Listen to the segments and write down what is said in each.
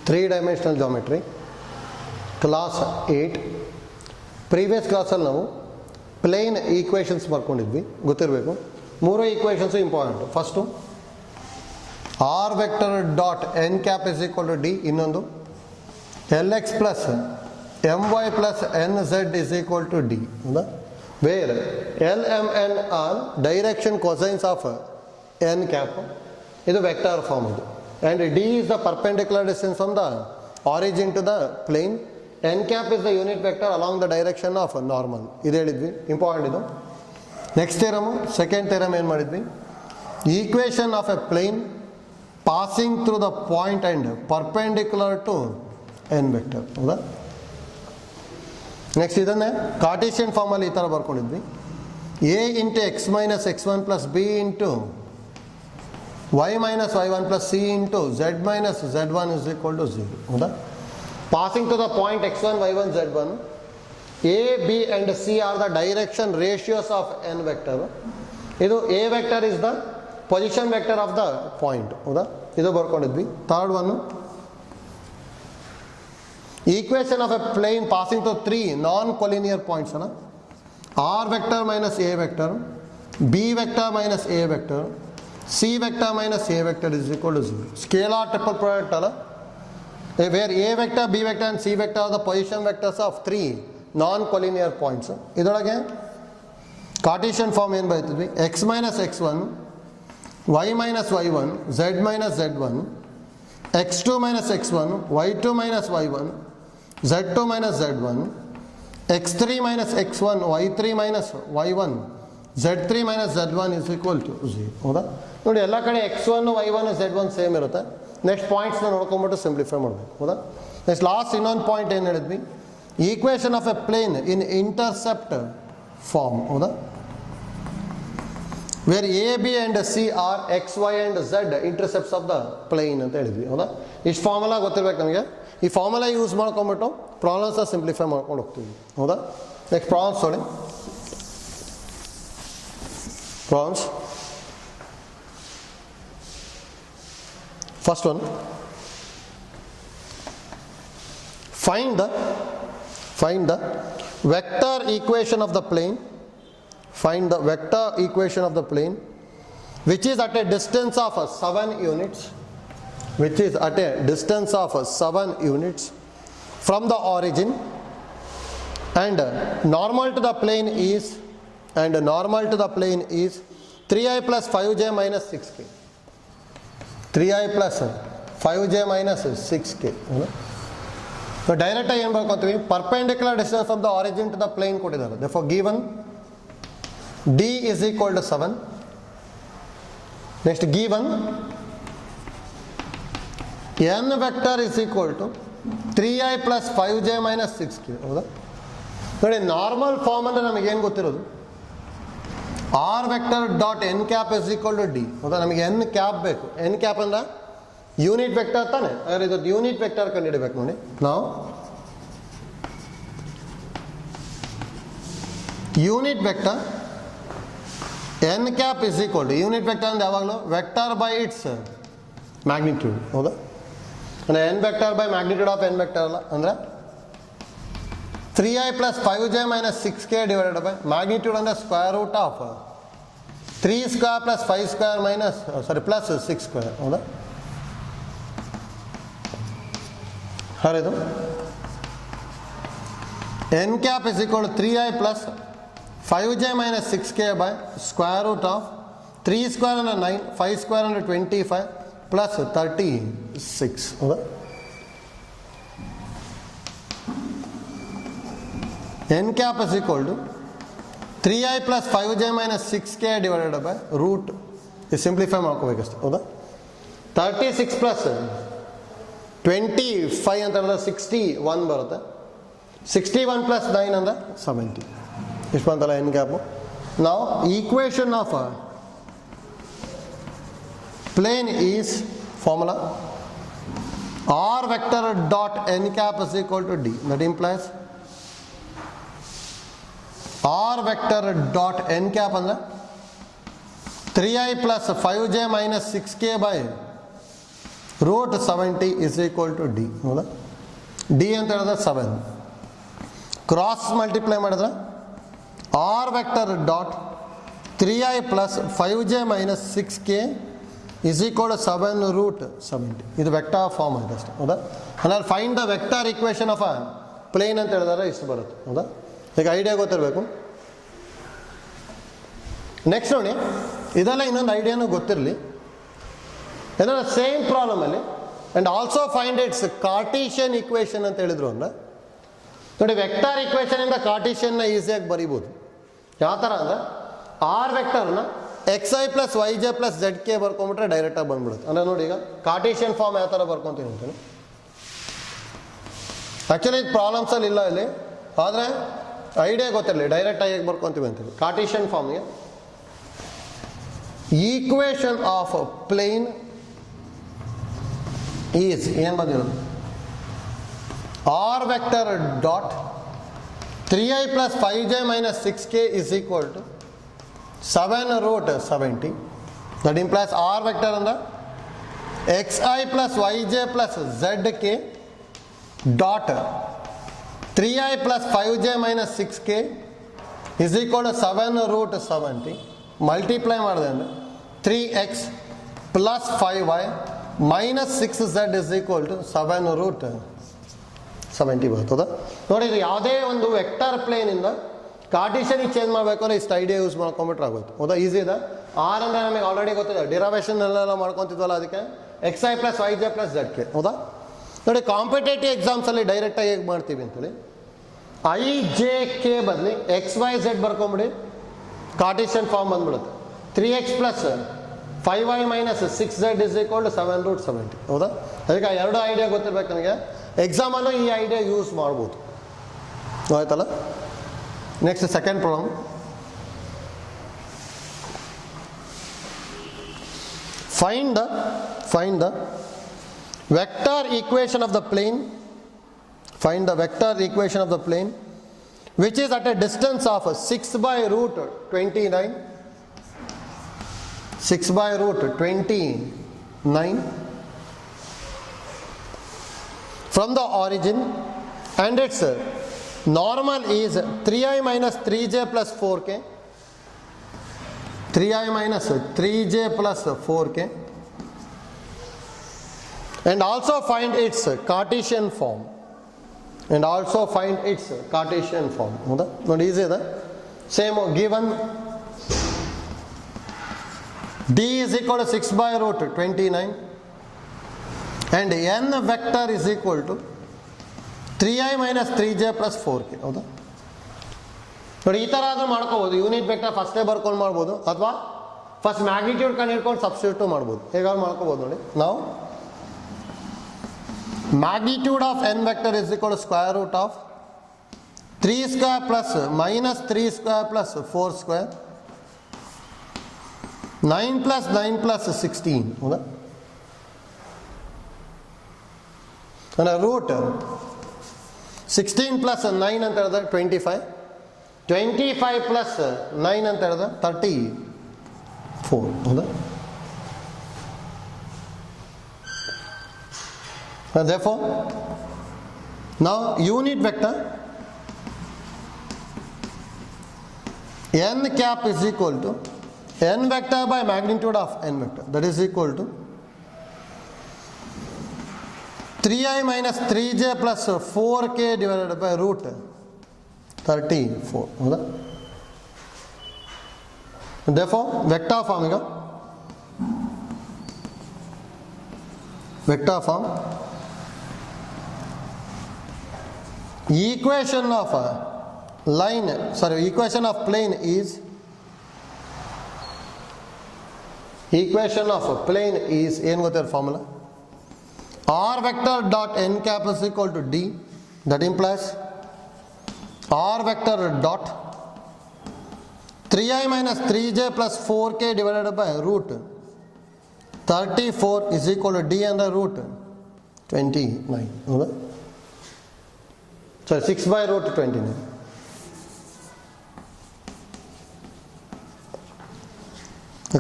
3-dimensional geometry, class 8. Previous ಕ್ಲಾಸಲ್ಲಿ ನಾವು plane equations ಬರ್ಕೊಂಡಿದ್ವಿ, ಗೊತ್ತಿರಬೇಕು. 3 equations important. First r vector dot n cap is equal to d, ಇನ್ನೊಂದು l x plus m y plus n z is equal to d. ಹೌದಾ? Where l m n are direction cosines of n cap, ಇದು vector form ಇದು. And d is the perpendicular distance from the origin to the plane. N cap is the unit vector along the direction of normal. ಇದು ಹೇಳಿದ್ವಿ, important ಇದು. Next theorem, second theorem ಏನು ಮಾಡಿದ್ವಿ? Equation of a plane passing through the point and perpendicular to n vector. ಹೌದಾ? Next ಇದನ್ನೇ Cartesian ಫಾರ್ಮಲ್ಲಿ ಈ ಥರ ಬರ್ಕೊಂಡಿದ್ವಿ. A into x minus x one plus b into y minus y1 plus c into z minus z1 is equal to 0. ಹೌದಾ? Passing to the point x1, y1, z1, a, b and c are the direction ratios of n vector. ಇದು a vector is the position vector of the point. ಹೌದಾ? ಇದು ಬರ್ಕೊಂಡಿದ್ವಿ. Third one, equation of a plane passing to 3 non collinear points ಅಲ್ಲ. r vector minus a vector, b vector minus a vector, c vector minus a vector is equal to 0. Scalar triple product ಅಲ್ಲ, where a vector, b vector and c vector are the position vectors of 3 non collinear points. ಇದರೊಳಗೆ Cartesian form ಏನು ಬರೀತಿದ್ವಿ? x minus x1, y minus y1, z minus z1, x2 minus x1, y2 minus y1, z2 minus z1, x3 minus x1, y3 minus y1, z3 minus z1 is equal to 0. ಹೌದಾ? ನೋಡಿ, ಎಲ್ಲ ಕಡೆ x1, y1, z1 same ಇರುತ್ತೆ. Next ಪಾಯಿಂಟ್ಸ್ನ ನೋಡ್ಕೊಂಬಿಟ್ಟು simplify ಮಾಡಬೇಕು. ಹೌದಾ? Next last ಇನ್ನೊಂದು point ಏನು ಹೇಳಿದ್ವಿ? Equation of a plane in intercept form. ಹೌದಾ? Where a b and c are x y and z intercepts of the plane ಅಂತ ಹೇಳಿದ್ವಿ. ಹೌದಾ? ಇಷ್ಟು ಫಾರ್ಮುಲಾ ಗೊತ್ತಿರ್ಬೇಕು ನಮಗೆ. ಈ ಫಾರ್ಮುಲಾ ಯೂಸ್ ಮಾಡ್ಕೊಂಬಿಟ್ಟು ಪ್ರಾಬ್ಲಮ್ಸ್ನ ಸಿಂಪ್ಲಿಫೈ ಮಾಡ್ಕೊಂಡು ಹೋಗ್ತೀವಿ. ಹೌದಾ? ನೆಕ್ಸ್ಟ್ ಪ್ರಾಬ್ಲಮ್ಸ್ ನೋಡಿ. Problems. First one, find the vector equation of the plane. Find the vector equation of the plane which is at a distance of 7 units. Which is at a distance of 7 units from the origin, and normal to the plane is 3i plus 5j minus 6k. 3i plus 5j minus 6k. So direct ಆಗಿ ಏನು ಬರ್ಕೊತೀವಿ? Perpendicular distance from the origin to the plane ಕೊಟ್ಟಿದ್ದಾರೆ. therefore given d is equal to 7. next given n vector is equal to 3i plus 5j minus 6k. ಹೌದಾ? ನೋಡಿ, normal form ಅಂದರೆ ನಮಗೇನು ಗೊತ್ತಿರೋದು? R vector dot n cap is equal to d. ಹೌದಾ? ನಮಗೆ n cap ಬೇಕು. N cap ಅಂದ್ರೆ unit vector ತಾನೆ. ಹಾಗಾದ್ರೆ ಇದು ಯೂನಿಟ್ ವೆಕ್ಟರ್ ಕಂಡುಹಿಡಬೇಕು. ನೋಡಿ, ನಾವು unit vector n cap is equal to, unit vector ಅಂದ್ರೆ ಯಾವಾಗಲೂ ವೆಕ್ಟರ್ ಬೈ ಇಟ್ಸ್ ಮ್ಯಾಗ್ನಿಟ್ಯೂಡ್. ಹೌದಾ? ಅಂದರೆ n vector by magnitude of n vector ಅಲ್ಲ, ಅಂದರೆ 3i plus 5j minus 6k divided by magnitude under square root of 3 square plus 5 square minus plus 6 square. ಹೌದಾ? ಹರಿದು n cap is equal to 3i plus 5j minus 6k by square root of 3 square under 9, 5 square under 25 plus 36. ಹೌದಾ? n cap is equal to 3i plus 5j minus 6k divided by root. ಇದು simplify ಮಾಡ್ಕೋಬೇಕಷ್ಟೆ. ಹೌದಾ? 36 plus 25 ಅಂತ ಹೇಳಿದ್ರೆ 61 ಬರುತ್ತೆ. 61 plus 9 ಅಂದರೆ 70. ಇಷ್ಟು ಬಂತಲ್ಲ n cap. ನಾವು equation of plane is formula r vector dot n cap is equal to d. That implies r vector dot n cap ಅಂದರೆ 3i plus 5j minus 6k by root 70 is equal to d. ಹೌದಾ? D ಅಂತ ಹೇಳಿದ್ರೆ 7. Cross multiply ಮಾಡಿದ್ರೆ r vector dot 3i plus 5j minus 6k is equal to 7 root 70. ಇದು vector form ಆಗಿದೆ ಅಷ್ಟೇ. ಹೌದಾ? ಅಂದರೆ find the vector equation of a plane ಅಂತ ಹೇಳಿದ್ರೆ ಇಷ್ಟು ಬರುತ್ತೆ. ಹೌದಾ? ಈಗ ಐಡಿಯಾ ಗೊತ್ತಿರಬೇಕು. ನೆಕ್ಸ್ಟ್ ನೋಡಿ, ಇದೆಲ್ಲ ಇನ್ನೊಂದು ಐಡಿಯಾನು ಗೊತ್ತಿರಲಿ. ಏನಾದ್ರೆ ಸೇಮ್ ಪ್ರಾಬ್ಲಮಲ್ಲಿ and also find its Cartesian equation ಅಂತ ಹೇಳಿದ್ರು ಅಂದರೆ ನೋಡಿ, ವೆಕ್ಟರ್ ಈಕ್ವೇಷನಿಂದ ಕಾರ್ಟೀಷಿಯನ್ನ ಈಸಿಯಾಗಿ ಬರೀಬೋದು. ಯಾವ ಥರ ಅಂದರೆ ಆರ್ ವೆಕ್ಟರ್ನ xi plus yj plus zk ಬರ್ಕೊಂಬಿಟ್ರೆ ಡೈರೆಕ್ಟಾಗಿ ಬಂದ್ಬಿಡುತ್ತೆ. ಅಂದರೆ ನೋಡಿ, ಈಗ ಕಾರ್ಟೀಷಿಯನ್ ಫಾರ್ಮ್ ಯಾವ ಥರ ಬರ್ಕೊತೀನಿ ಅಂತೀನಿ. ಆ್ಯಕ್ಚುಲಿ ಇದು ಪ್ರಾಬ್ಲಮ್ಸಲ್ಲಿ ಇಲ್ಲ ಇಲ್ಲಿ, ಆದರೆ ಐಡಿಯಾ ಗೊತ್ತಿರಲಿ, ಡೈರೆಕ್ಟಾಗಿ ಹೇಗೆ ಬರ್ಕೊತೀವಿ ಅಂತೀವಿ. ಕಾರ್ಟೀಷಿಯನ್ ಫಾರ್ಮ್ಗೆ ಈಕ್ವೇಷನ್ ಆಫ್ ಪ್ಲೇನ್ ಈಸ್ ಏನು ಬಂದಿರೋದು, r vector dot 3i plus 5j minus 6k is equal to 7 root 70. That implies r vector ಅಂದ್ರೆ xi plus yj plus zk dot 3i plus 5j minus 6k is equal to 7 root 70. Multiply ಮಾಡಿದೆ ಅಂದರೆ 3x plus 5y minus 6z is equal to 7 root 70 ಬರ್ತದ. ನೋಡಿ, ಇದು ಯಾವುದೇ ಒಂದು vector ಪ್ಲೇನಿಂದ ಕಾರ್ಟೀಷಿಯನಿಗೆ change ಮಾಡಬೇಕು ಅಂದರೆ ಇಷ್ಟು ಐಡಿಯಾ ಯೂಸ್ ಮಾಡ್ಕೊಂಬಿಟ್ರೆ ಆಗೋಯ್ತು. ಹೌದಾ? ಈಸಿ ಇದೆ. ಆರ್ ಅಂದರೆ ನಮಗೆ ಆಲ್ರೆಡಿ ಗೊತ್ತಿದೆ, ಡಿರವೇಷನ್ ಎಲ್ಲ ಮಾಡ್ಕೊತಿದ್ವಲ್ಲ, ಅದಕ್ಕೆ xi plus yj plus zk. ಹೌದಾ? ನೋಡಿ, ಕಾಂಪಿಟೇಟಿವ್ ಎಕ್ಸಾಮ್ಸಲ್ಲಿ ಡೈರೆಕ್ಟಾಗಿ ಹೇಗೆ ಮಾಡ್ತೀವಿ ಅಂತೇಳಿ i,j,k ಬದಲಿ xy,z ಬರ್ಕೊಂಬಿಡಿ, ಕಾರ್ಟೀಷಿಯನ್ ಫಾರ್ಮ್ ಬಂದ್ಬಿಡುತ್ತೆ. 3x plus 5y minus 6z is equal to 7 root 70. ಹೌದಾ? ಅದಕ್ಕೆ ಎರಡು ಐಡಿಯಾ ಗೊತ್ತಿರ್ಬೇಕು ನನಗೆ. ಎಕ್ಸಾಮಲ್ಲೂ ಈ ಐಡಿಯಾ ಯೂಸ್ ಮಾಡ್ಬೋದು. ಆಯ್ತಲ್ಲ? Next second problem. Find the vector equation of the plane. Find the vector equation of the plane which is at a distance of 6 by root 29 from the origin, and its normal is 3i minus 3j plus 4k, 3i minus 3j plus 4k, and also find its Cartesian form. ಹೌದಾ? ನೋಡಿ, easy ಇದೆ. Same given d is equal to 6 by root 29 and n vector is equal to 3i minus 3j plus 4k. ಹೌದಾ? ನೋಡಿ, ಈ ಥರ ಆದರೂ ಮಾಡ್ಕೋಬೋದು. Unit vector ಫಸ್ಟೇ ಬರ್ಕೊಂಡು ಮಾಡ್ಬೋದು, ಅಥವಾ ಫಸ್ಟ್ ಮ್ಯಾಗ್ನಿಟ್ಯೂಡ್ ಕಂಡು ಹಿಡ್ಕೊಂಡು ಸಬ್ಸ್ಟಿಟ್ಯೂಟ್ ಮಾಡ್ಬೋದು. ಹೇಗಾದ್ರು ಮಾಡ್ಕೋಬೋದು. ನೋಡಿ, ನಾವು magnitude of n vector is equal to square root of 3 square plus minus 3 square plus 4 square 9 plus 9 plus 16. ಹೌದಾ? ಅಂದರೆ ರೂಟ್ 16 ಪ್ಲಸ್ 9 ಅಂತ ಹೇಳಿದ್ರೆ 25, 25 ಪ್ಲಸ್ 9 ಅಂತ ಹೇಳಿದ್ರೆ 34. ಹೌದಾ? And therefore, now unit vector n cap is equal to n vector by magnitude of n vector, that is equal to 3i minus 3j plus 4k divided by root 34. ಹೌದಾ? Therefore, vector form ಈಗ vector form equation of plane is ಏನು ಗೊತ್ತಿರೋ formula? r vector dot n cap is equal to d. That implies r vector dot 3i minus 3j plus 4k divided by root 34 is equal to d under root 29. ಹೌದಾ? Sorry, 6 by root 29.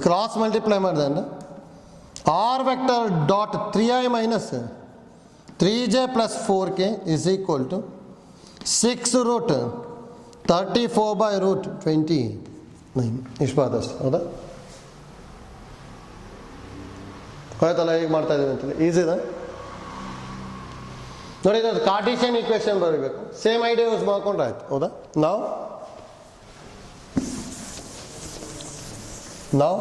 Cross multiply ಮಾಡಿದೆ ಅಂದರೆ R vector dot 3i minus 3j plus 4k is equal to 6 root 34 by root 29. ಇಷ್ಟು ಬರ್ತದೆ ಹೌದಾ? ಆಯ್ತಲ್ಲ, ಹೇಗೆ ಮಾಡ್ತಾ ಇದ್ದೀವಿ ಅಂತೇಳಿ ಈಸಿ ಇದೆ ನೋಡಿ. ಇದು ಕಾರ್ಟಿಷಿಯನ್ ಈಕ್ವೇಷನ್ ಬರಬೇಕು, ಸೇಮ್ ಐಡಿಯಾ ಯೂಸ್ ಮಾಡ್ಕೊಂಡ್ರೆ ಆಯ್ತು ಹೌದಾ? Now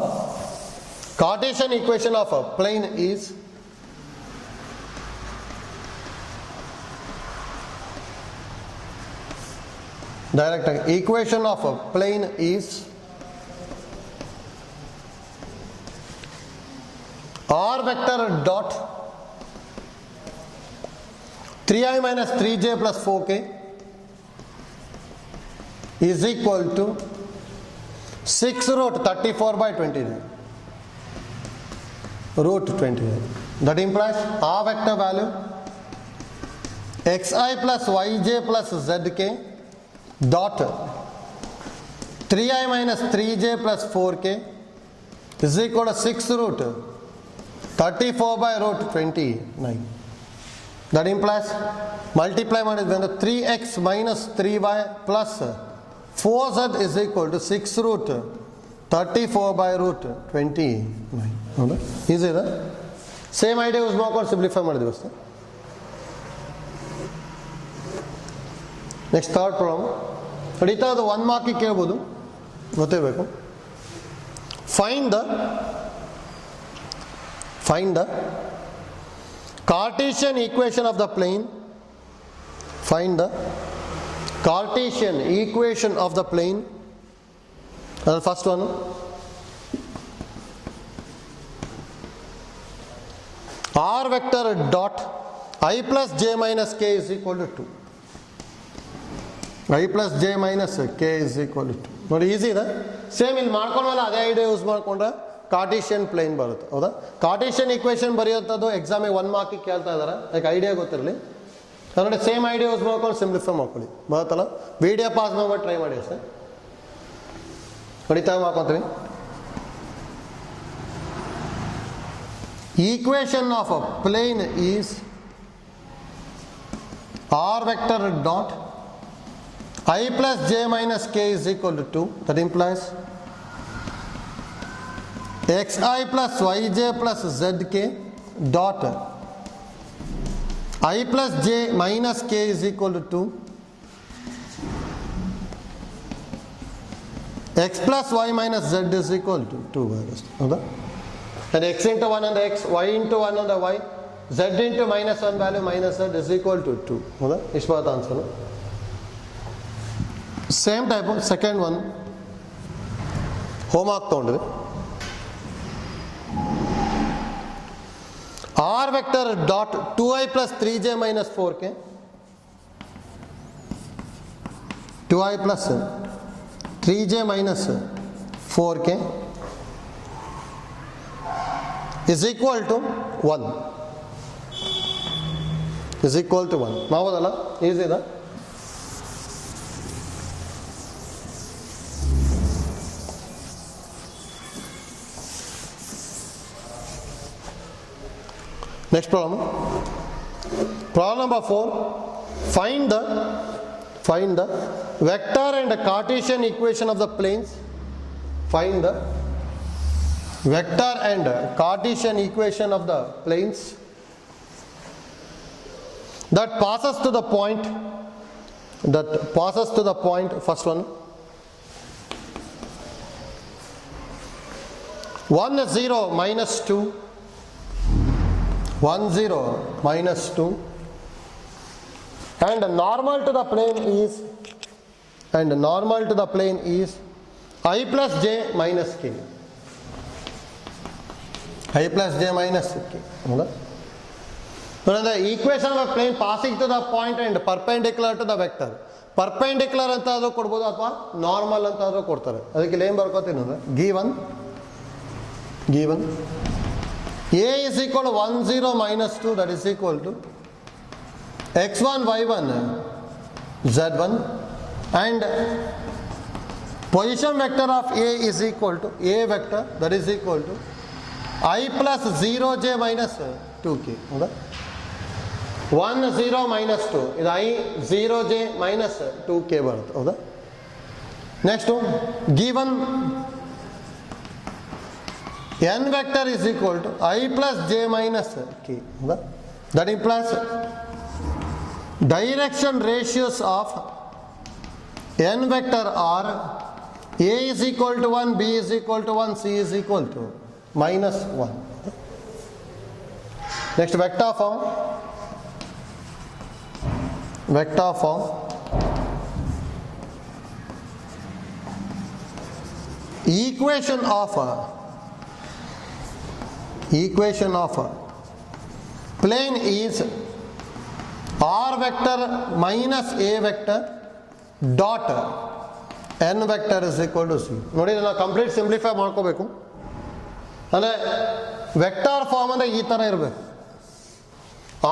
Cartesian equation of a plane is direct equation of a plane is R vector dot 3i minus 3j plus 4k is equal to 6 root 34 by 29. Root 29. That implies R vector value xi plus yj plus zk dot 3i minus 3j plus 4k is equal to 6 root 34 by root 29. That implies multiply ಮಾಡಿದ್ರೆ 3x minus 3y plus 4z is equal to 6 root 34 by root 29. ಹೌದಾ? Easy ಇದೆ. Same idea use ಮಾಡ್ಕೊಂಡು simplify ಮಾಡಿದ್ವಿ ಅಷ್ಟೇ. Next third problem ನೋಡಿ. ಅದು 1 ಮಾರ್ಕಿಗೆ ಕೇಳ್ಬೋದು, ಗೊತ್ತಿರಬೇಕು. Find the Cartesian equation of the plane. Find the Cartesian equation of the plane. The first one. R vector dot I plus j minus k is equal to 2. I plus j minus k is equal to 2. ನೋಡಿ easy ಇದೆ. Same ಇಲ್ಲಿ ಮಾಡ್ಕೊಂಡ್ವಲ್ಲ ಅದೇ idea use ಮಾಡ್ಕೊಂಡ್ರೆ Cartesian plane ಬರುತ್ತೆ ಹೌದಾ? Cartesian equation ಬರೆಯುವಂಥದ್ದು ಎಕ್ಸಾಮಿಗೆ 1 ಮಾರ್ಕಿಗೆ ಕೇಳ್ತಾ ಇದ್ದಾರೆ, ಅದಕ್ಕೆ ಐಡಿಯಾ ಗೊತ್ತಿರಲಿ. ನೋಡಿ ಸೇಮ್ ಐಡಿಯಾ ಯೂಸ್ ಮಾಡ್ಕೊಂಡು ಸಿಂಪ್ಲಿಫೈ ಮಾಡ್ಕೊಳ್ಳಿ, ಬರುತ್ತಲ್ಲ. ವಿಡಿಯೋ ಪಾಸ್ ಮಾಡ್ಬಿಟ್ಟು ಟ್ರೈ ಮಾಡಿ ಅಷ್ಟೇ. ಹೊಡಿತಾ ಮಾಡ್ಕೊತೀವಿ. Equation of a plane is R vector dot I plus j minus k is equal to 2. That implies xi plus yj plus zk dot I plus j minus k is equal to 2. X plus y minus z is equal to 2. Okay? And x into 1 and x, y into 1 and y, z into minus 1 value minus z is equal to 2. Okay? ಇಷ್ಟು ಬರುತ್ತೆ answer. Same type second one home work ತೊಗೊಂಡ್ರಿ. R vector dot 2i plus 3j minus 4k 2i plus 3j minus 4k is equal to 1. Is equal to 1. ಮಾಡ್ಬೋದಲ್ಲ? Easy ಇದೆ. Next problem. Problem number 4. Find the vector and Cartesian equation of the planes. Find the vector and Cartesian equation of the planes that passes to the point. First one. 1 0 minus 2. 1 0 minus 2 and normal to the plane is I plus j minus k. I plus j minus k. So the equation of a plane passing to the point and perpendicular to the vector. Perpendicular ಅಂತ ಅದು ಕೊಡ್ಬೋದು ಅಥವಾ normal ಅಂತ ಅದು ಕೊಡ್ತಾರೆ. ಅದಕ್ಕೆ ಏನು ಬರ್ಕೋತೀನಿ ಅಂದ್ರೆ given A is equal to 1 0 minus 2, that is equal to x1 y1 z1 and position vector of A is equal to A vector, that is equal to I plus 0j minus 2k ಹೌದಾ 1 0 minus 2 ಇದು I 0j minus 2k ಬರುತ್ತೆ ಹೌದಾ next given n vector is equal to I plus j minus k ಹೌದಾ that implies direction ratios of n vector are a is equal to 1, b is equal to 1, c is equal to minus 1. Next vector form. Vector form. Equation of plane is r vector minus a vector dot n vector is equal to c. ನೋಡಿ ನಾವು complete simplify ಮಾಡ್ಕೋಬೇಕು ಅಂದರೆ vector form ಅಂದರೆ ಈ ಥರ ಇರಬೇಕು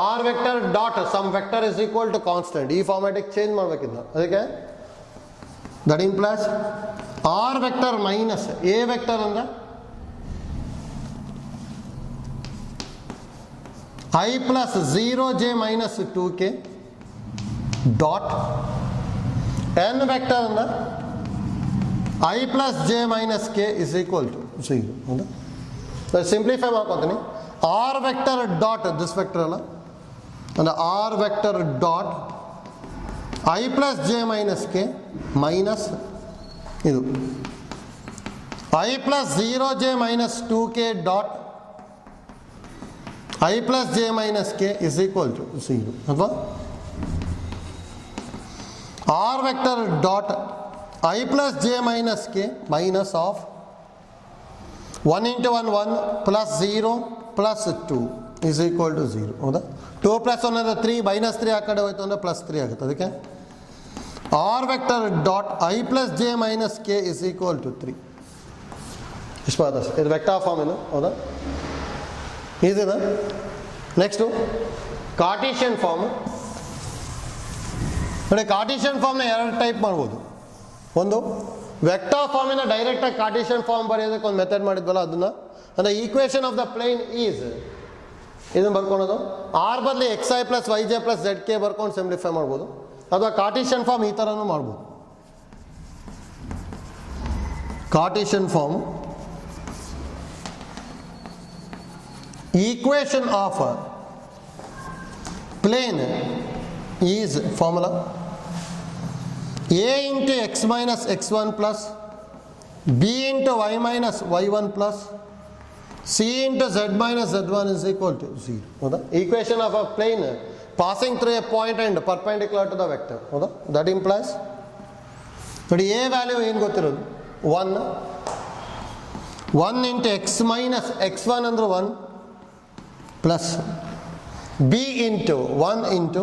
r vector dot some vector is equal to constant ಈ ಫಾರ್ಮ್ಯಾಟಿಗೆ ಚೇಂಜ್ ಮಾಡಬೇಕಿದ್ದ ಅದಕ್ಕೆ that implies r vector minus a vector ಅಂದರೆ I plus 0j minus 2k dot n vector under I plus j minus k is equal to 0. So simplify ಮಾಡ್ಕೊತೀನಿ r vector dot this vector ಅಲ್ಲ and r vector dot I plus j minus k minus ಇದು I plus 0j minus 2k dot I plus j minus k is equal to 0 ಅಥವಾ r vector dot I plus j minus k minus of 1 into 1 1 plus 0 plus 2 is equal to 0 ಹೌದಾ 2 plus 1 ಅಂದರೆ 3 minus 3 ಆ ಕಡೆ ಹೋಯ್ತು ಅಂದರೆ plus 3 ಆಗುತ್ತೆ ಅದಕ್ಕೆ r vector dot I plus j minus k is equal to 3 ಇಷ್ಟು ಬರುತ್ತೆ ಇದು ವೆಕ್ಟರ್ ಫಾರ್ಮ್ ಏನು ಹೌದಾ ಈಸಿನಾ ನೆಕ್ಸ್ಟು ಕಾರ್ಟೀಷಿಯನ್ ಫಾರ್ಮ್ ನೋಡಿ ಕಾರ್ಟೀಷಿಯನ್ ಫಾರ್ಮ್ನ ಎರಡು ಟೈಪ್ ಮಾಡ್ಬೋದು ಒಂದು ವೆಕ್ಟರ್ ಫಾರ್ಮಿನ ಡೈರೆಕ್ಟಾಗಿ ಕಾರ್ಟೀಷಿಯನ್ ಫಾರ್ಮ್ ಬರೆಯೋದಕ್ಕೆ ಒಂದು ಮೆಥಡ್ ಮಾಡಿದ್ವಲ್ಲ ಅದನ್ನು ಅಂದರೆ equation of the plane is ಇದನ್ನು ಬರ್ಕೊಳೋದು ಆರ್ ಬದಲಿ x i plus y j plus z k ಬರ್ಕೊಂಡು ಸಿಂಪ್ಲಿಫೈ ಮಾಡ್ಬೋದು ಅಥವಾ ಕಾರ್ಟೀಷಿಯನ್ ಫಾರ್ಮ್ ಈ ಥರನೂ ಮಾಡ್ಬೋದು Cartesian form equation of a plane is formula a into x minus x1 plus b into y minus y1 plus c into z minus z1 is equal to 0 ಹೌದಾ equation of a plane passing through a point and perpendicular to the vector ಹೌದಾ that implies ನೋಡಿ a value ಏನು ಗೊತ್ತಿರೋದು 1 into x minus x1 ಅಂದ್ರೆ 1 plus b into 1 into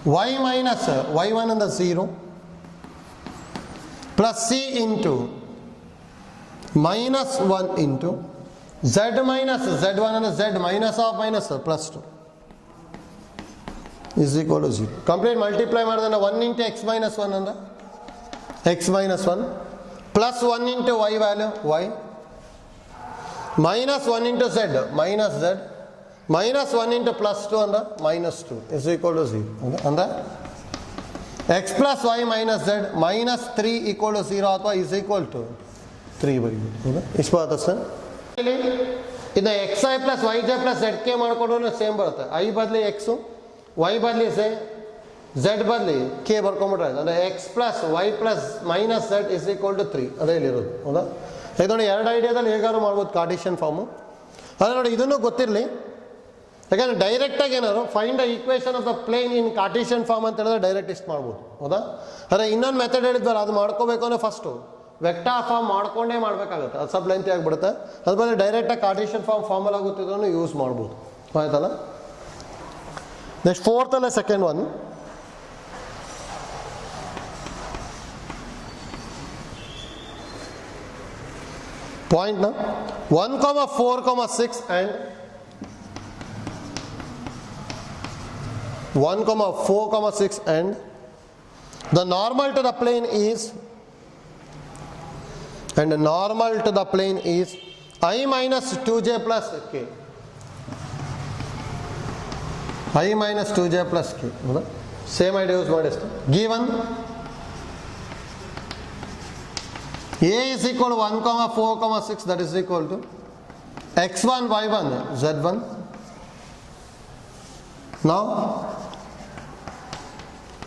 y minus y1 and the 0 plus c into minus 1 into z minus z1 and z minus of minus plus 2 is equal to 0 complete multiply ಮಾಡಿದ್ರೆ 1 into x minus 1 ಅಂದ್ರೆ x minus 1 plus 1 into y value y minus 1 into z minus z minus 1 into plus 2 and minus 2 is equal to 0 and x plus y minus z minus 3 equal to 0 ಅಥವಾ is equal to 3 ಬರೀಬೋದು ಇಷ್ಟು ಬರುತ್ತೆ sir ಇದು x i plus y j plus z k ಮಾಡ್ಕೊಂಡ್ರೂ same ಬರುತ್ತೆ i ಬದಲಿ x y ಬದಲಿ z ಬದಲಿ k ಬರ್ಕೊಂಬಿಟ್ರೆ ಅಂದರೆ x plus y plus minus z is equal to 3 ಅದೇ ಇಲ್ಲಿರೋದು ಹೌದಾ ಇದು ನೋಡಿ ಎರಡು ಐಡಿಯಾದಲ್ಲಿ ಹೇಗಾದ್ರು ಮಾಡ್ಬೋದು ಕಾರ್ಟೀಷಿಯನ್ ಫಾರ್ಮು ಅದೇ ನೋಡಿ ಇದನ್ನು ಗೊತ್ತಿರಲಿ ಯಾಕಂದರೆ ಡೈರೆಕ್ಟಾಗಿ ಏನಾದ್ರು find the equation of the plane in Cartesian form ಅಂತ ಹೇಳಿದ್ರೆ ಡೈರೆಕ್ಟ್ ಇಷ್ಟು ಮಾಡ್ಬೋದು ಹೌದಾ ಅದೇ ಇನ್ನೊಂದು ಮೆಥಡ್ ಹೇಳಿದ್ವಲ್ಲ ಅದು ಮಾಡ್ಕೋಬೇಕು ಅಂದರೆ ಫಸ್ಟು ವೆಕ್ಟರ್ ಫಾರ್ಮ್ ಮಾಡ್ಕೊಂಡೇ ಮಾಡಬೇಕಾಗುತ್ತೆ ಅದು ಸ್ವಲ್ಪ ಲೆಂತಿ ಆಗಿಬಿಡುತ್ತೆ ಅದು ಬದಲು ಡೈರೆಕ್ಟಾಗಿ ಕಾರ್ಟೀಷಿಯನ್ ಫಾರ್ಮಲ್ಲಿ ಗೊತ್ತಿದ್ರು ಯೂಸ್ ಮಾಡ್ಬೋದು ಆಯ್ತಲ್ಲ ನೆಕ್ಸ್ಟ್ ಫೋರ್ತ್ ಅಲ್ಲ second one point now 1,4,6 and 1,4,6 and the normal to the plane is I minus 2j plus k. I minus 2j plus k. Same idea use ಮಾಡಿ given a is equal to 1 comma 4 comma 6, that is equal to x1 y1 z1. Now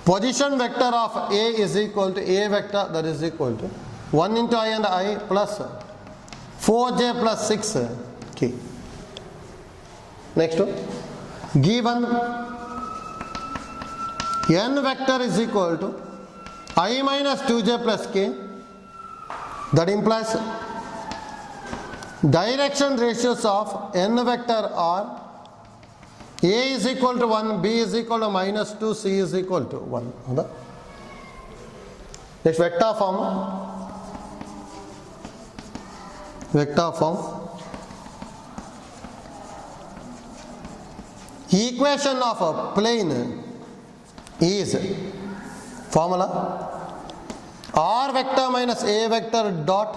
position vector of a is equal to a vector, that is equal to 1 into I and I plus 4j plus 6k. Next one, given n vector is equal to I minus 2j plus k, that implies direction ratios of n vector are a is equal to 1, b is equal to minus 2, c is equal to 1. Next, vector form. Equation of a plane is formula r vector minus a vector dot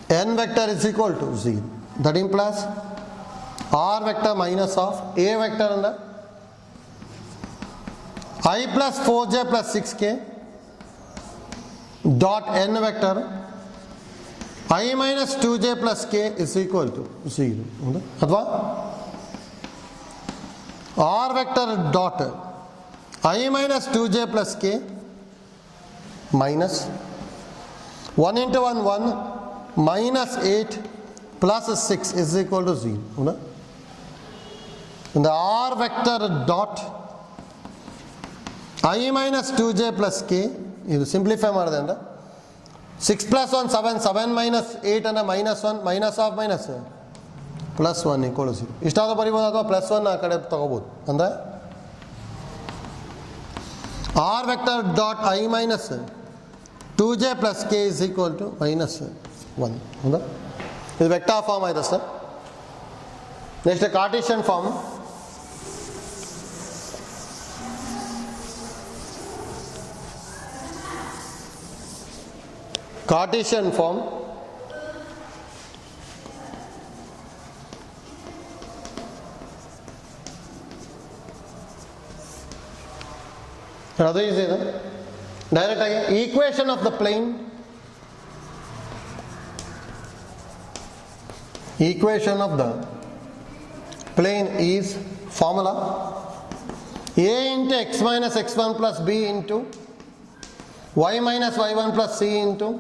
n vector is equal to 0. That implies r vector minus of a vector and I plus 4j plus 6k dot n vector I minus 2j plus k is equal to 0. अथवा r vector dot I minus 2j plus k minus 1 into 1 1 minus 8 plus 6 is equal to 0. And the r vector dot I minus 2j plus k, ಇದು simplify ಮಾಡಿದೆ ಅಂದ್ರೆ 6 plus 1 7, 7 minus 8 and minus 1 minus of minus plus 1 equal to 0. ಇಷ್ಟಾದ ಬರಿಬೋದು ಅಥವಾ plus 1 ಆ ಕಡೆ ತಗೋಬೋದು. ಅಂದರೆ r vector dot I minus 2j plus k is equal to minus 1. ಹೌದಾ? ಇದು ವೆಕ್ಟಾರ್ ಫಾರ್ಮ್ ಆಯ್ತಾ sir? Next Cartesian form. Cartesian form. Rather easy, no? Direct again. Equation of the plane. Equation of the plane is formula a into x minus x1 plus b into y minus y1 plus c into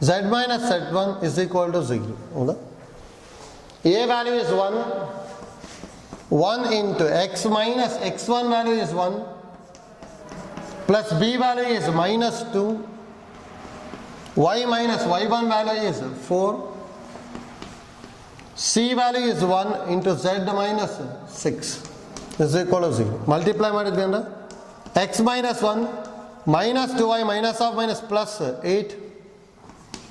z minus z1 is equal to 0. A value is 1. 1 into x minus x1 value is 1 plus b value is minus 2. Y minus y1 value is 4. C value is 1 into z minus 6 is equal to 0. Multiply ಮಾಡಿದ್ವಿ ಅಂದ್ರೆ x minus 1 minus 2y minus of minus plus 8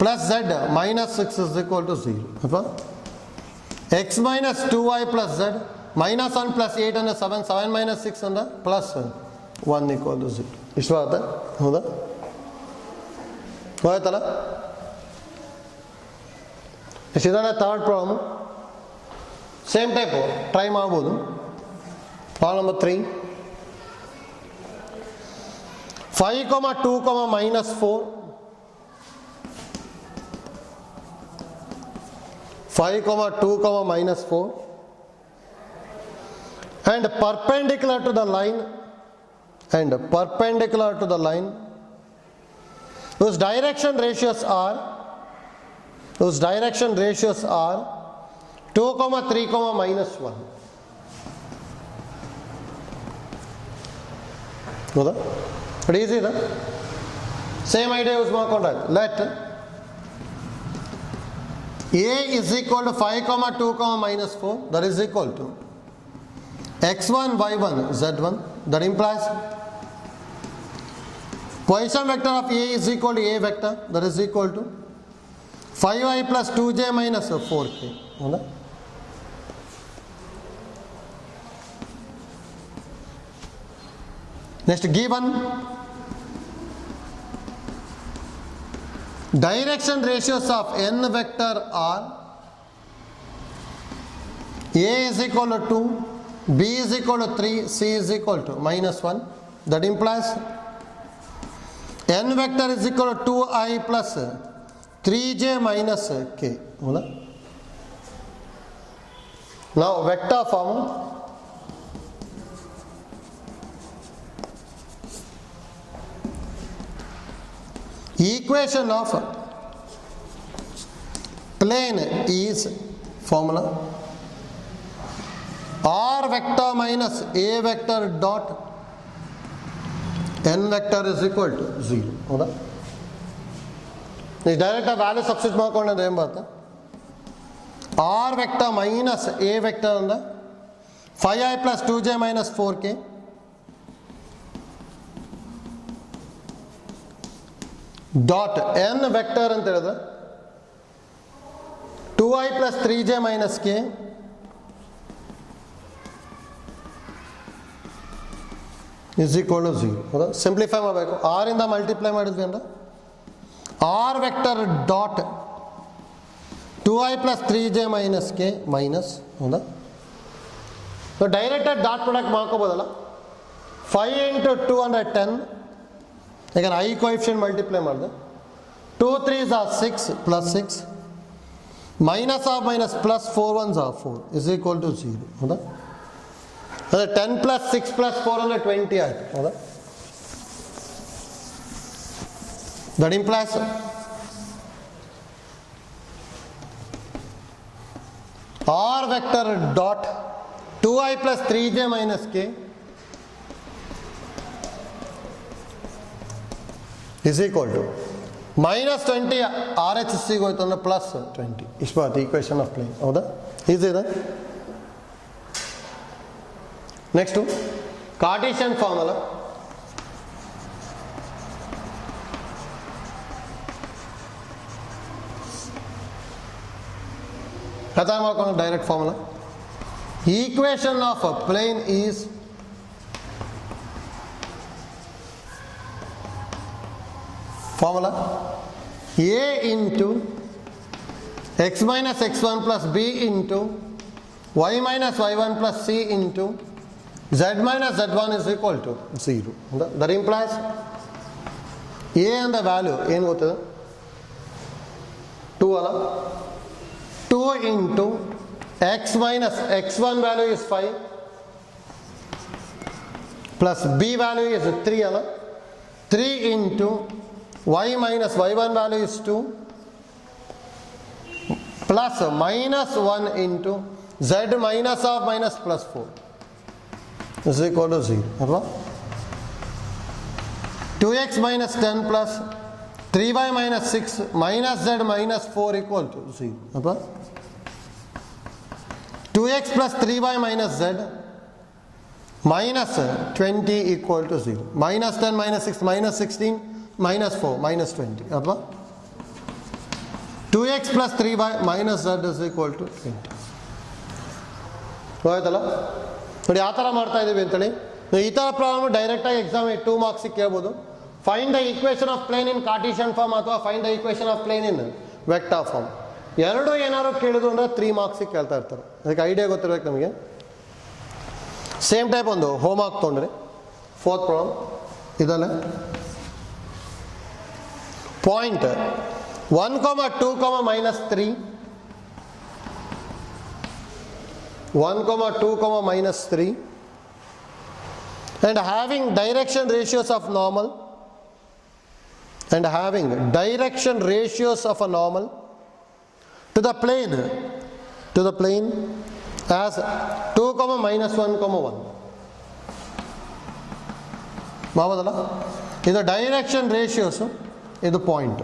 plus z minus 6 is equal to 0. X minus 2y plus z minus 1 plus 8 and 7, 7 minus 6 and plus 1 equal to 0. ಇಷ್ಟು ಆಗುತ್ತೆ. ಹೌದಾ? ಹೋಯ್ತಲ್ಲ? ಇದನ್ನ third problem same type try ಮಾಡ್ಬೋದು. Problem number 3. 5, 2, minus 4. 5, 2, minus 4 and perpendicular to the line whose direction ratios are 2, 3, minus 1. ಹೌದಾ? But easy, no? Same idea use ಮಾಡ್ಕೊಂಡ್ರೆ let a is equal to 5, 2, minus 4, that is equal to x1 y1 z1. That implies position vector of a is equal to a vector, that is equal to 5i plus 2j minus 4k. ಹೌದಾ? Next, given direction ratios of n vector are A is equal to 2, B is equal to 3, C is equal to minus 1. That implies n vector is equal to 2i plus 3j minus k. Now vector form. Equation of plane is formula r vector minus a vector dot n vector is equal to 0. ಹೌದಾ? ನೀವು direct value substitute ಮಾಡ್ಕೊಂಡ್ರೆ ಏನು ಬರುತ್ತೆ? r vector minus a vector ಅಂದ್ರೆ 5i plus 2j minus 4k dot n vector ಅಂತ ಹೇಳಿದ್ರೆ 2i plus 3j minus k is equal to 0. ಹೌದಾ? Simplify ಮಾಡಬೇಕು. r ಇಂದ ಮಲ್ಟಿಪ್ಲೈ ಮಾಡಿದ್ವಿ ಅಂದ್ರೆ r vector dot 2i plus 3j minus k minus. ಹೌದಾ? So ಡೈರೆಕ್ಟಾಗಿ ಡಾಟ್ ಪ್ರಾಡಕ್ಟ್ ಮಾಡ್ಕೋಬೋದಲ್ಲ. 5 into 2 ಅಂದರೆ 10. ಈಗ ಐ ಕೋಎಫಿಷಿಯಂಟ್ ಮಲ್ಟಿಪ್ಲೈ ಮಾಡಿದೆ. 2 3s are 6 plus 6 minus of minus plus 4 1s are 4 is equal to 0. ಹೌದಾ? ಅಂದರೆ 10 plus 6 plus 4 ಅಂದರೆ 20 ಆಯಿತು. ಹೌದಾ? That implies r vector dot 2i plus 3j minus k is equal to minus 20 RHS ಹೋಯ್ತು ಅಂದರೆ plus 20. ಇಷ್ಟು ಬರುತ್ತೆ ಈಕ್ವೇಷನ್ ಆಫ್ ಪ್ಲೇನ್. ಹೌದಾ? ಈಸಿ ಇದೆ. Next Cartesian formula. ಅರ್ಥ ಮಾಡ್ಕೊಂಡು direct formula. Equation of a plane is formula a into x minus x1 plus b into y minus y1 plus c into z minus z1 is equal to 0. That implies a and the value ಏನು ಗೊತ್ತಿದೆ? 2 ಅಲ್ಲ. 2 into x minus x1 value is 5 plus b value is 3 ಅಲ್ಲ. 3 into y minus y1 value is 2 plus minus 1 into z minus of minus plus 4 is equal to 0. ಅಲ್ವಾ? 2x minus 10 plus 3y minus 6 minus z minus 4 equal to 0. ಅಲ್ವಾ? 2x plus 3y minus z minus 20 equal to 0. Minus 10 minus 6 minus 16 minus 4 minus 20. ಅಥವಾ 2x plus 3y minus z is equal to 20. ಆಯ್ತಲ್ಲ? ನೋಡಿ ಯಾವ ಥರ ಮಾಡ್ತಾ ಇದ್ದೀವಿ ಅಂತೇಳಿ. ಈ ಥರ ಪ್ರಾಬ್ಲಮ್ ಡೈರೆಕ್ಟಾಗಿ ಎಕ್ಸಾಮ್ 2 ಮಾರ್ಕ್ಸಿಗೆ ಕೇಳ್ಬೋದು. Find the equation of plane in Cartesian form ಅಥವಾ find the equation of plane in vector form. ಎರಡು ಏನಾದ್ರು ಕೇಳಿದ್ರು ಅಂದರೆ 3 ಮಾರ್ಕ್ಸಿಗೆ ಕೇಳ್ತಾ ಇರ್ತಾರೆ. ಅದಕ್ಕೆ ಐಡಿಯಾ ಗೊತ್ತಿರ್ಬೇಕು ನಮಗೆ. ಸೇಮ್ ಟೈಪ್ ಒಂದು ಹೋಮ್ ವರ್ಕ್ ತೊಗೊಂಡ್ರಿ. 4th ಪ್ರಾಬ್ಲಮ್ ಇದಲ್ಲ. Point 1, 2, minus 3 1, 2, minus 3 and having direction ratios of normal to the plane as 2, minus 1, 1 ಮಾಡ್ಬೋದಲ್ಲ? ಇದು ಡೈರೆಕ್ಷನ್ ರೇಷಿಯೋಸು, ಇದು point.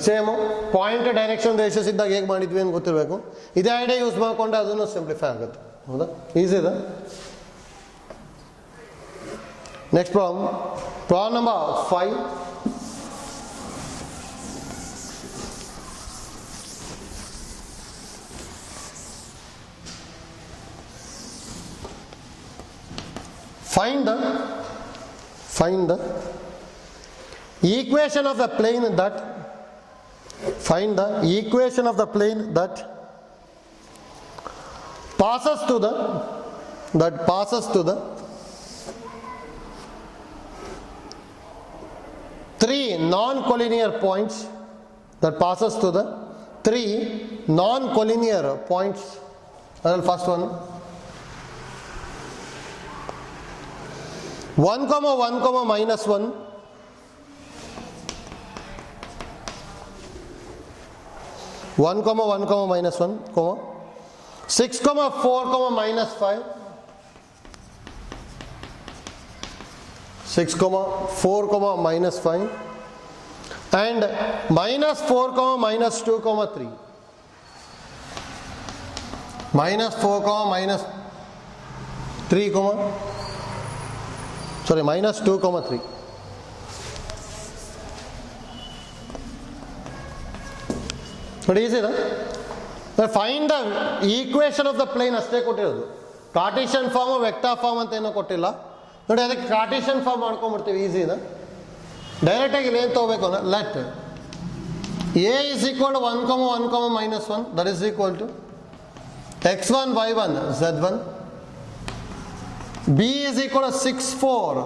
Same point direction ratios ಇದ್ದಾಗ ಹೇಗೆ ಮಾಡಿದ್ವಿ ಅಂತ ಗೊತ್ತಿರಬೇಕು. ಇದೇ ಐಡಿಯಾ ಯೂಸ್ ಮಾಡಿಕೊಂಡ್ರೆ ಅದನ್ನು ಸಿಂಪ್ಲಿಫೈ ಆಗುತ್ತೆ. ಹೌದಾ? ಈಸಿ ಇದೆ. Next problem number 5. Find the equation of a plane that find the equation of the plane that passes to the 3 non-collinear points, that passes to the 3 non-collinear points. And the first one, 1, 1, minus 1, 1, 1, minus 1, 6, 4, minus 5, 6, 4, minus 5, and minus 4, minus 2, 3. Minus 4, minus 3, minus 2, 3. But easy, right? Now find the equation of the plane ಅಷ್ಟೇ ಕೊಟ್ಟಿರೋದು. Cartesian form vector form ಅಂತ ಏನೋ ಕೊಟ್ಟಿಲ್ಲ ನೋಡಿ. ಅದಕ್ಕೆ Cartesian form ಮಾಡ್ಕೊಂಡ್ಬಿಡ್ತೀವಿ, easy ಇದೆ. ಡೈರೆಕ್ಟಾಗಿ ಇಲ್ಲಿ ಏನು ತೊಗೋಬೇಕು ಅಂದ್ರೆ let a is equal to 1, 1, minus 1, that is equal to x1 y1 z1. b is equal to 6, 4,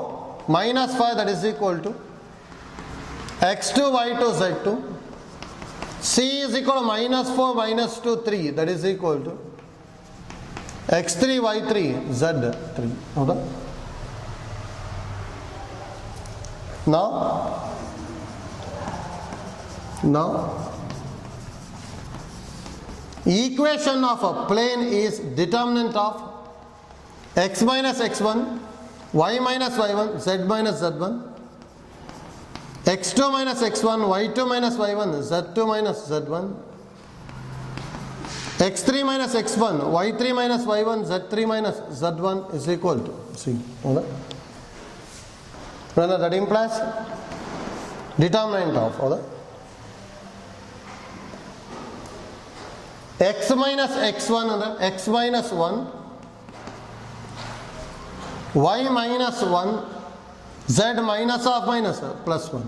minus 5, that is equal to x2 y2 z2. c is equal to minus 4, minus 2, 3, that is equal to x3 y3 z3. ಹೌದಾ? Now equation of a plane is determinant of x minus x1, y minus y1, z minus z1, x2 minus x1, y2 minus y1, z2 minus z1, x3 minus x1, y3 minus y1, z3 minus z1 is equal to c. That implies determinant of x minus x1 and x minus 1, y minus 1, z minus of minus plus 1.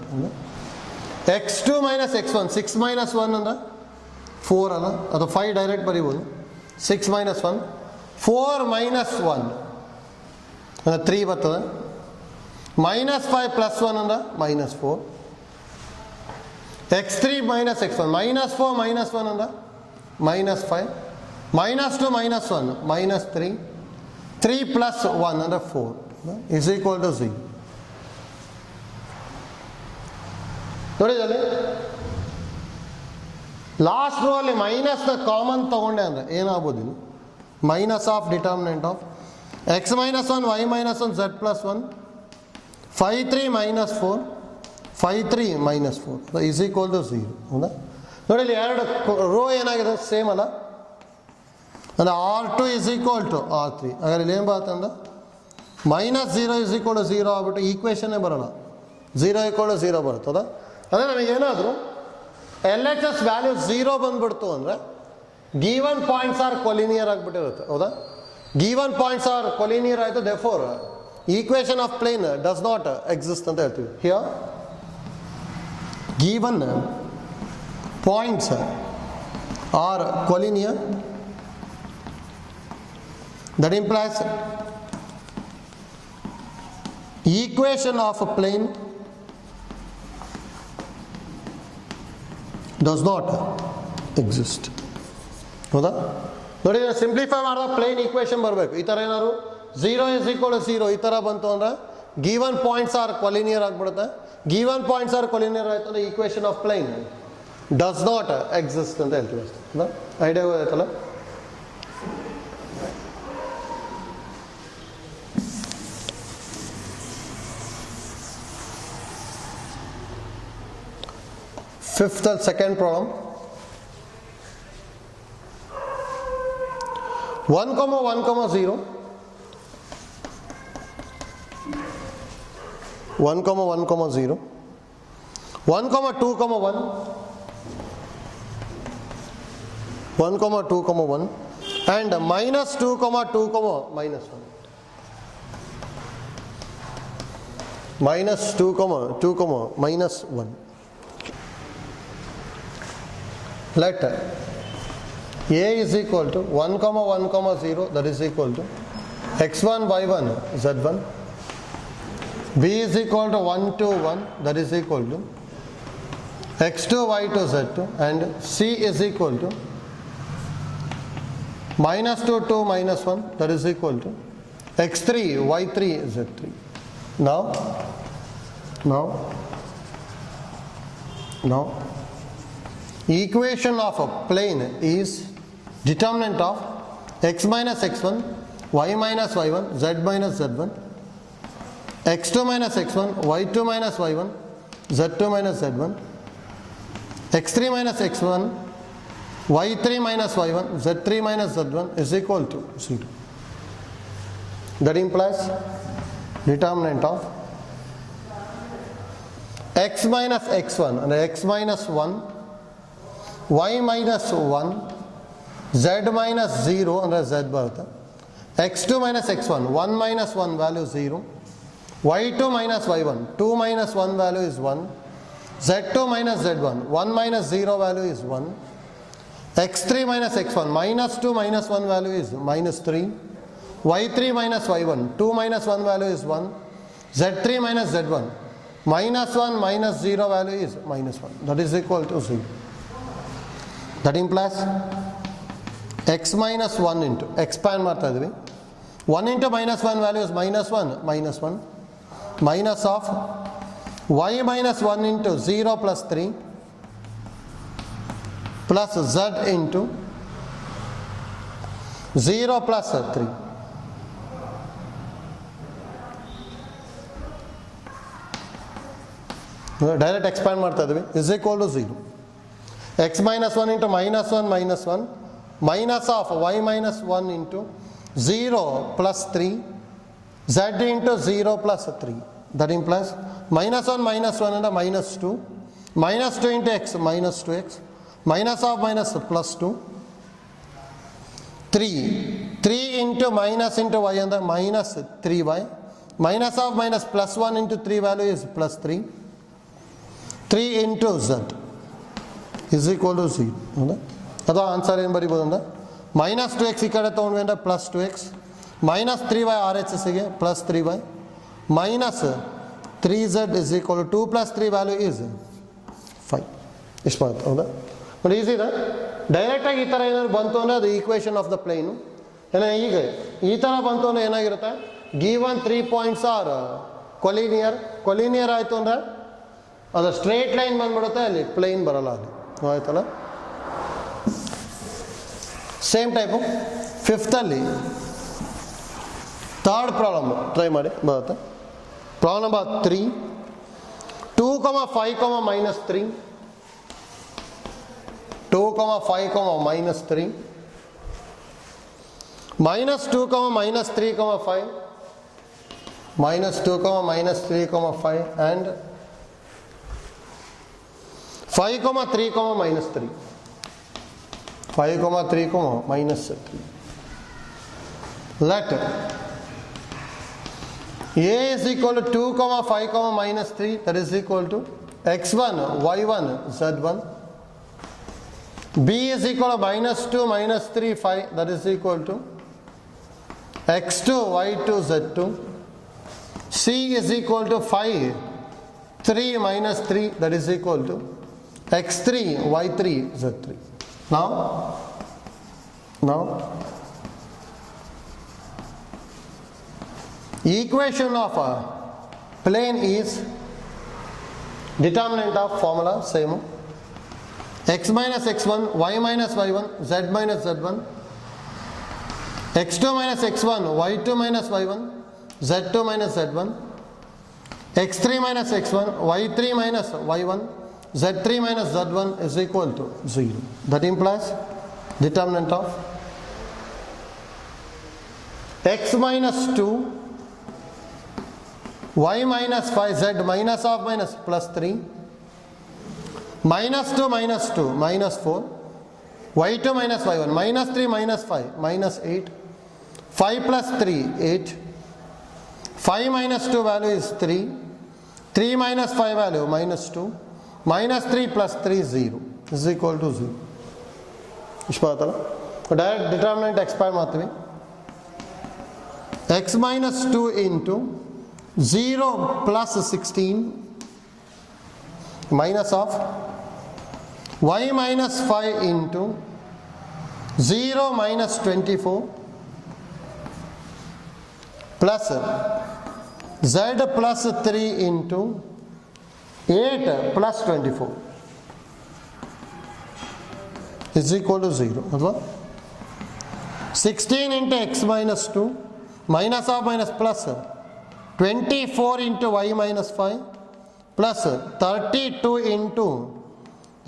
x2 minus x1, 6 minus 1 and 4 ಅಲ್ಲ, ಅದು 5 direct ಬರೀಬೋದು. 6 minus 1, 4 minus 1 ಅಂದರೆ 3 ಬರ್ತದೆ. minus 5 plus 1 ಅಂದರೆ minus 4. x3 minus x1, minus 4 minus 1 ಅಂದರೆ minus 5, minus 2 minus 1 minus 3, 3 plus 1 ಅಂದರೆ 4 is equal to 0. ನೋಡಿದಲ್ಲಿ last row ಅಲ್ಲಿ minus common ತಗೊಂಡೆ ಅಂದರೆ ಏನಾಗ್ಬೋದಿಲ್ಲ, minus of determinant of x minus 1, y minus 1, z plus 1, 5, 3 minus 4, 5, 3 minus 4 is equal to 0. ಹೌದಾ? ನೋಡಿ ಇಲ್ಲಿ ಎರಡು ರೋ ಏನಾಗಿದೆ ಸೇಮ್ ಅಲ್ಲ, ಅಂದರೆ R2 is equal to R3. ಹಾಗಾದ್ರೆ ಇಲ್ಲಿ ಏನು ಬರುತ್ತೆ ಅಂದ್ರೆ ಮೈನಸ್ 0 is equal to 0 ಆಗ್ಬಿಟ್ಟು ಈಕ್ವೇಷನ್ನೇ ಬರೋಲ್ಲ, 0 equal to 0 ಬರುತ್ತದ. ಅಂದರೆ ನಮಗೇನಾದರೂ ಎಲ್ ಎಚ್ ಎಸ್ ವ್ಯಾಲ್ಯೂ 0 ಬಂದ್ಬಿಡ್ತು ಅಂದರೆ ಗಿವನ್ ಪಾಯಿಂಟ್ಸ್ ಆರ್ ಕೊಲಿನಿಯರ್ ಆಗಿಬಿಟ್ಟಿರುತ್ತೆ. ಹೌದಾ? ಗಿವನ್ ಪಾಯಿಂಟ್ಸ್ ಆರ್ ಕೊಲಿನಿಯರ್ ಆಯಿತು, therefore equation of plane does not exist ಅಂತ ಹೇಳ್ತೀವಿ. Here given points are collinear, that implies equation of a plane does not exist. ಹೌದಾ? ನೋಡಿ simplify ಮಾಡಿದ ಪ್ಲೇನ್ ಈಕ್ವೇಷನ್ ಬರಬೇಕು. ಈ ಥರ ಏನಾದ್ರು 0 is equal to 0 ಈ ಥರ ಬಂತು ಅಂದರೆ ಗಿವನ್ ಪಾಯಿಂಟ್ಸ್ ಆರ್ ಕೊಲಿನಿಯರ್ ಆಗಿಬಿಡುತ್ತೆ. ಗಿವನ್ ಪಾಯಿಂಟ್ಸ್ ಆರ್ ಕೊಲಿನಿಯರ್ ಆಯಿತು ಅಂದರೆ equation of plane does not exist ಅಂತ ಹೇಳ್ತೀವಿ ಅಷ್ಟೇ. ಐಡಿಯಾ ಆಯ್ತಲ್ಲ? Fifth and second problem, 1, 1, 0, 1, 1, 0, 1, 2, 1, 1, 2, 1, and minus 2, 2, minus 1. Minus 2, 2, minus 1. let a is equal to 1 comma 1 comma 0, that is equal to x1 y1 z1, b is equal to 1 to 1, that is equal to x2 y2 z2, and c is equal to minus 2 2 minus 1, that is equal to x3 y3 z3. Now equation of a plane is determinant of x minus x1, y minus y1, z minus z1, x2 minus x1, y2 minus y1, z2 minus z1, x3 minus x1, y3 minus y1, z3 minus z1 is equal to 0. That implies determinant of x minus x1 and x minus 1, y minus 1, z minus 0 and z bರುತ್ತೆ. x2 minus x1, 1 minus 1 value 0, y2 minus y1, 2 minus 1 value is 1, z2 minus z1, 1 minus 0 value is 1, x3 minus x1, minus 2 minus 1 value is minus 3, y3 minus y1, 2 minus 1 value is 1, z3 minus z1, minus 1 minus 0 value is minus 1, that is equal to 0. That implies x minus 1 into expand ಮಾಡ್ತಾ ಇದ್ವಿ 1 into minus 1 value is minus 1 minus of y minus 1 into 0 plus 3 plus z into 0 plus 3. Direct expand ಮಾಡ್ತಾ ಇದ್ವಿ is equal to 0. x minus 1 into minus 1 minus of y minus 1 into 0 plus 3 z into 0 plus 3. That implies minus 1 and minus 2 into x minus 2x minus of minus plus 2 3 into minus into y and minus 3y minus of minus plus 1 into 3 value is plus 3 into z is equal to 0. ಅದು answer ಏನು ಬರಿಬೋದು ಅಂದ್ರೆ minus 2x ಈ ಕಡೆ ತೊಗೊಂಡ್ವಿ ಅಂದರೆ plus 2x minus 3y RHSಗೆ plus 3y minus 3z is equal to 2 plus 3 value is 5. ಇಷ್ಟು ಬರುತ್ತೆ ಹೌದಾ? ನೋಡಿ ಈಸಿ ಇದೆ. ಡೈರೆಕ್ಟಾಗಿ ಈ ಥರ ಏನಾದ್ರು ಬಂತು ಅಂದರೆ ಅದು ಈಕ್ವೇಷನ್ ಆಫ್ ದ ಪ್ಲೇನು. ಏನೋ ಈಗ ಈ ಥರ ಬಂತು ಅಂದರೆ ಏನಾಗಿರುತ್ತೆ, ಗಿವನ್ 3 ಪಾಯಿಂಟ್ಸ್ ಆರ್ ಕೊಲಿನಿಯರ್ ಆಯಿತು ಅಂದರೆ ಅದು ಸ್ಟ್ರೇಟ್ ಲೈನ್ ಬಂದ್ಬಿಡುತ್ತೆ, ಅಲ್ಲಿ ಪ್ಲೇನ್ ಬರಲ್ಲ, ಅಲ್ಲಿ ಆಯ್ತಲ್ಲ. ಸೇಮ್ ಟೈಪು ಫಿಫ್ತಲ್ಲಿ ಥರ್ಡ್ ಪ್ರಾಬ್ಲಮ್ ಟ್ರೈ ಮಾಡಿ ಬರುತ್ತೆ. Problem number 3 2, 5, minus 3 2, 5, minus 3 minus 2, minus 3, 5 minus 2, minus 3, 5 and 5, 3, minus 3 5, 3, minus 3. Let a is equal to 2, 5, minus 3, that is equal to x1 y1 z1, b is equal to minus 2 minus 3 5, that is equal to x2 y2 z2, c is equal to 5 3 minus 3, that is equal to x3 y3 z3. Now equation of a plane is determinant of formula same x minus x1, y minus y1, z minus z1, x2 minus x1, y2 minus y1, z2 minus z1, x3 minus x1, y3 minus y1, z3 minus z1 is equal to 0. That implies determinant of x minus 2, y minus 5, z minus of minus plus 3, minus 2 minus 4, y2 minus y1, minus 3 minus 5 minus 8, 5 plus 3 8, 5 minus 2 value is 3, 3 minus 5 value minus 2, minus 3 plus 3 0 is equal to 0. ಇಷ್ಟು ಬರುತ್ತಲ್ಲ, direct determinant expand ಮಾಡ್ತೀವಿ. x minus 2 into 0 plus 16 minus of y minus 5 into 0 minus 24 plus z plus 3 into 8 plus 24 is equal to 0. अथवा 16 into x minus 2 minus of minus plus 24 into y minus 5 plus 32 into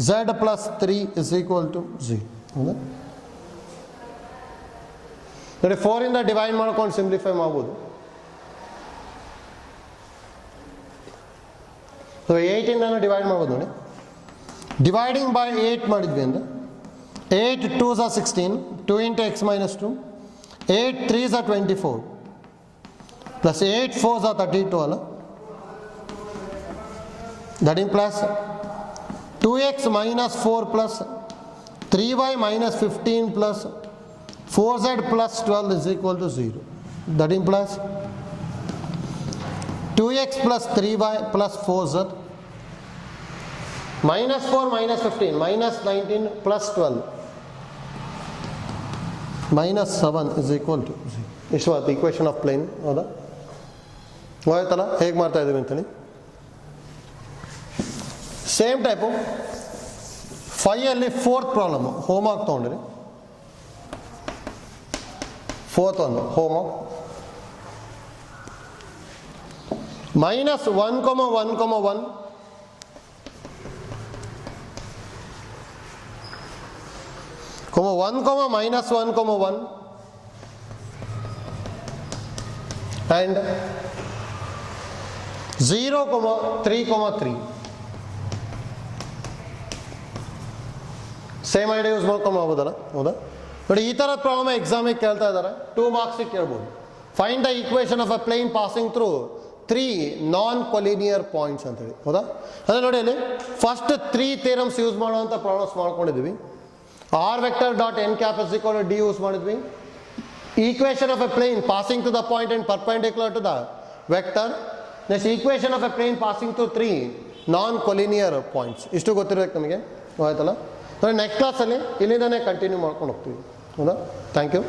z plus 3 is equal to 0. ನೋಡಿ 4 ಇಂದ divide ಮಾಡ್ಕೊಂಡು simplify ಮಾಡ್ಬೋದು. So 8 ಇಂದ divide ಮಾಡ್ಬೋದು ನೋಡಿ. Dividing by 8 ಮಾಡಿದ್ವಿ ಅಂದ್ರೆ 8 2s are 16, 2 into x minus 2, 8 3s are 24 plus 8 4s are 32 ಅಲ್ಲ. That implies 2x minus 4 plus 3y minus 15 plus 4z plus 12 is equal to 0. That implies 2x plus 3y plus 4z minus 4 minus 15 minus 19 plus 12 minus 7 is equal to 0. ಇಷ್ಟು ಆಯ್ತು equation of plane. ಹೌದಾ, ಹೋಯ್ತಲ್ಲ ಹೇಗೆ ಮಾಡ್ತಾ ಇದ್ದೀವಿ ಅಂತೇಳಿ. Same type 5 4th problem homework ತೊಗೊಂಡ್ರಿ. 4th ಒಂದು homework minus 1, 1, 1 1, minus 1, 1 and 0, 3, 3. Same idea use ಮಾಡ್ಕೊಂಡು ಮಾಡ್ಬೋದಲ್ಲ. ಹೌದಾ ನೋಡಿ, ಈ ಥರದ ಪ್ರಾಬ್ಲಮ್ ಎಕ್ಸಾಮಿಗೆ ಕೇಳ್ತಾ ಇದ್ದಾರೆ. 2 ಮಾರ್ಕ್ಸಿಗೆ ಕೇಳ್ಬೋದು. Find the equation of a plane passing through 3 non collinear points ಅಂತೇಳಿ. ಹೌದಾ, ಅಂದರೆ ನೋಡಿ ಅಲ್ಲಿ ಫಸ್ಟ್ 3 ಥಿಯರಮ್ಸ್ ಯೂಸ್ ಮಾಡುವಂಥ ಪ್ರಾಬ್ಲಮ್ಸ್ ಮಾಡ್ಕೊಂಡಿದ್ವಿ. r vector dot n cap is equal to d use ಮಾಡಿದ್ವಿ. Equation of a plane passing to the point and perpendicular to the vector. Next equation of a plane passing to 3 non collinear points. ಇಷ್ಟು ಗೊತ್ತಿರಬೇಕು ನಮಗೆ. ಆಯ್ತಲ್ಲ, next ಕ್ಲಾಸಲ್ಲಿ ಇಲ್ಲಿಂದನೇ continue ಮಾಡ್ಕೊಂಡು ಹೋಗ್ತೀವಿ. ಹೌದಾ, ಥ್ಯಾಂಕ್ ಯು.